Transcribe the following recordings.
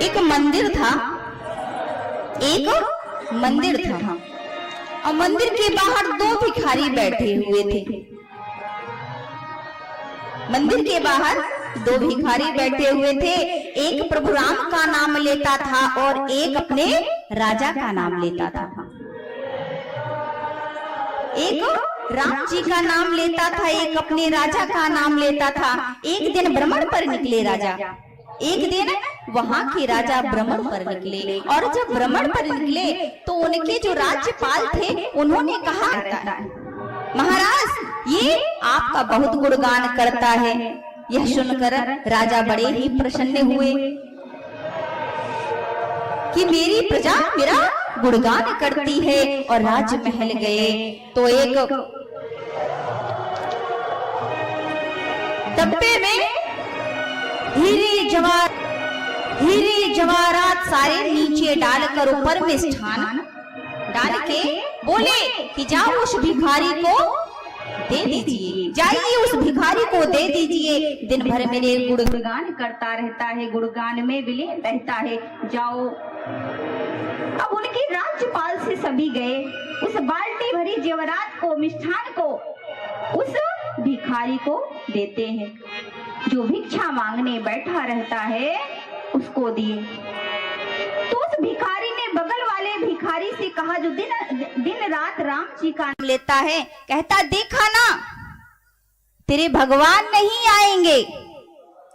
एक मंदिर था, और मंदिर के बाहर दो भिखारी बैठे हुए थे। मंदिर के बाहर दो भिखारी बैठे हुए थे। एक प्रभु राम का नाम लेता था और एक अपने राजा का नाम लेता था। एक राम जी का नाम लेता था, एक अपने राजा का नाम लेता था। एक दिन भ्रमण पर निकले राजा, एक दिन वहां के राजा भ्रमण पर निकले, और जब भ्रमण पर निकले तो उनके जो राज्यपाल थे उन्होंने कहा, महाराज ये आपका बहुत गुणगान करता है। यह सुनकर राजा बड़े ही प्रसन्न हुए कि मेरी प्रजा मेरा गुणगान करती है। और राजमहल गए तो एक डब्बे में हीरे जवाहरात सारे नीचे डालकर ऊपर में स्थान डाल के बोले कि जाओ उस भिखारी को दे दीजिए, जाइए उस भिखारी को दे दीजिए। दिन भर मेरे गुणगान करता रहता है, गुणगान में विलीन रहता है, जाओ। अब उनके राज्यपाल से सभी गए, उस बाल्टी भरी जेवरात को, मिष्ठान को उस भिखारी को देते हैं। जो भिक्षा मांगने बैठा रहता है उसको दिए। तो उस भिखारी ने बगल वाले भिखारी से कहा, जो दिन रात राम जी का नाम लेता है, कहता देखा ना तेरे भगवान नहीं आएंगे,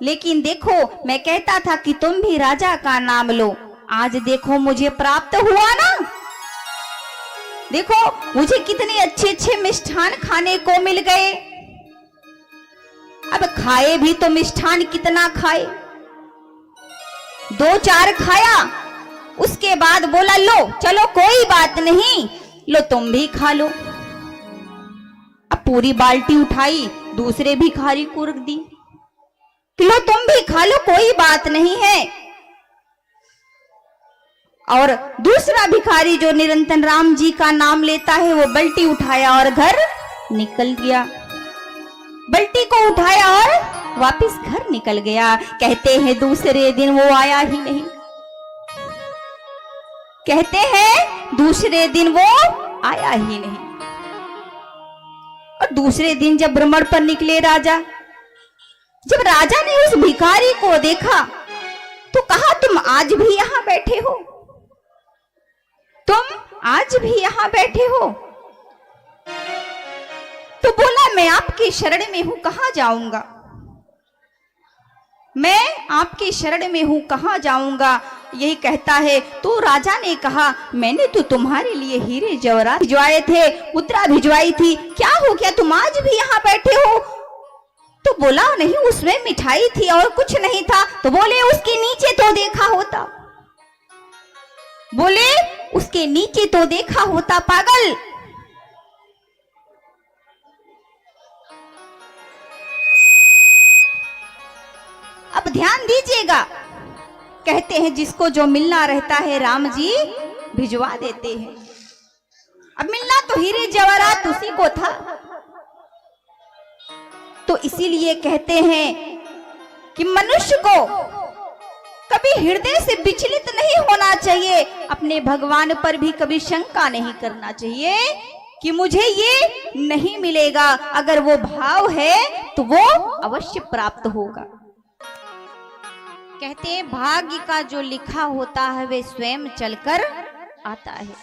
लेकिन देखो मैं कहता था कि तुम भी राजा का नाम लो, आज देखो मुझे प्राप्त हुआ ना। देखो मुझे कितने अच्छे अच्छे मिष्ठान खाने को मिल गए। अब खाए भी तो मिष्ठान कितना खाए, 2-4 खाया, उसके बाद बोला लो चलो कोई बात नहीं, लो तुम भी खा लो। अब पूरी बाल्टी उठाई, दूसरे भिखारी को रख दी, लो तुम भी खा लो कोई बात नहीं है। और दूसरा भिखारी जो निरंतर राम जी का नाम लेता है, वो बाल्टी उठाया और घर निकल गया। बाल्टी को उठाया और वापस घर निकल गया। कहते हैं दूसरे दिन वो आया ही नहीं, कहते हैं दूसरे दिन वो आया ही नहीं। और दूसरे दिन जब भ्रमण पर निकले राजा, जब राजा ने उस भिखारी को देखा तो कहा, तुम आज भी यहां बैठे हो, तुम आज भी यहां बैठे हो। तो बोला मैं आपके शरण में हूं, कहां जाऊंगा, मैं आपके शरण में हूं, कहां जाऊंगा। यही कहता है। तो राजा ने कहा, मैंने तो तुम्हारे लिए हीरे जवाहरात भिजवाए थे, मुद्रा भिजवाई थी, क्या हो गया तुम आज भी यहां बैठे हो। तो बोला नहीं, उसमें मिठाई थी और कुछ नहीं था। तो बोले उसके नीचे तो देखा होता, बोले उसके नीचे तो देखा होता पागल। अब ध्यान दीजिएगा, कहते हैं जिसको जो मिलना रहता है राम जी भिजवा देते हैं। अब मिलना तो हीरे जवाहरात उसी को था, तो इसीलिए कहते हैं कि मनुष्य को कभी हृदय से विचलित नहीं होना चाहिए, अपने भगवान पर भी कभी शंका नहीं करना चाहिए कि मुझे ये नहीं मिलेगा। अगर वो भाव है तो वो अवश्य प्राप्त होगा। कहते हैं भाग्य का जो लिखा होता है वे स्वयं चलकर आता है।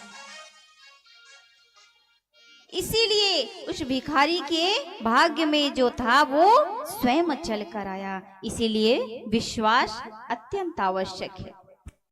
इसीलिए उस भिखारी के भाग्य में जो था वो स्वयं चलकर आया। इसीलिए विश्वास अत्यंत आवश्यक है।